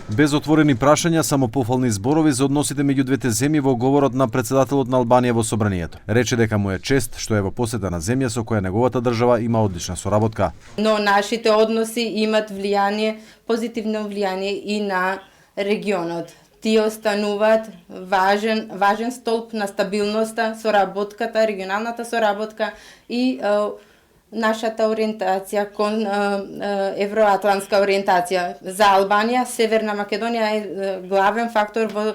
Без отворени прашања, само пофални зборови за односите меѓу двете земји во говорот на председателот на Албанија во собранието. Рече дека му е чест што е во посета на земја со која неговата држава има одлична соработка. Но нашите односи имат влијание, позитивно влијание и на регионот. Тие остануваат важен столб на стабилноста, соработката, регионалната соработка и нашата ориентација кон евроатлантска ориентација. За Албанија, Северна Македонија е главен фактор во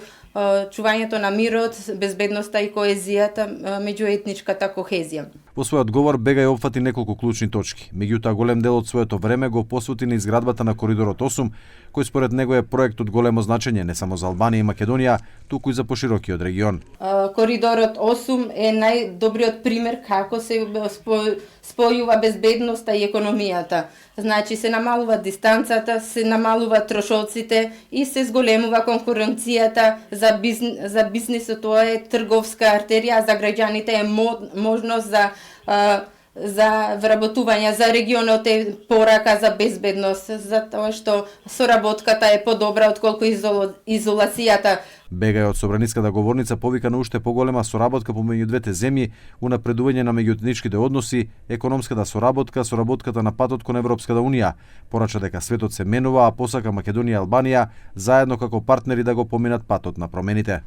чувањето на мирот, безбедноста и коезијата, меѓуетничката кохезија. Во својот говор Бегај опфати неколку клучни точки. Меѓутоа голем дел од своето време го посвети на изградбата на Коридорот 8, кој според него е проект од големо значење не само за Албанија и Македонија, туку и за поширокиот регион. Коридорот 8 е најдобриот пример како се спојува безбедноста и економијата. Значи се намалува дистанцата, се намалува трошоците и се зголемува конкуренцијата за бизнисот. Тоа е трговска артерија, за граѓаните е можност за вработување, за регионот е порака за безбедност, затоа што соработката е подобра отколку изолацијата. Бегај од собраниската говорница повика на уште поголема соработка помеѓу двете земји, унапредување на меѓуетничките односи, економската соработка, соработката на патот кон Европската унија. Порача дека светот се менува, а посака Македонија и Албанија заедно како партнери да го поминат патот на промените.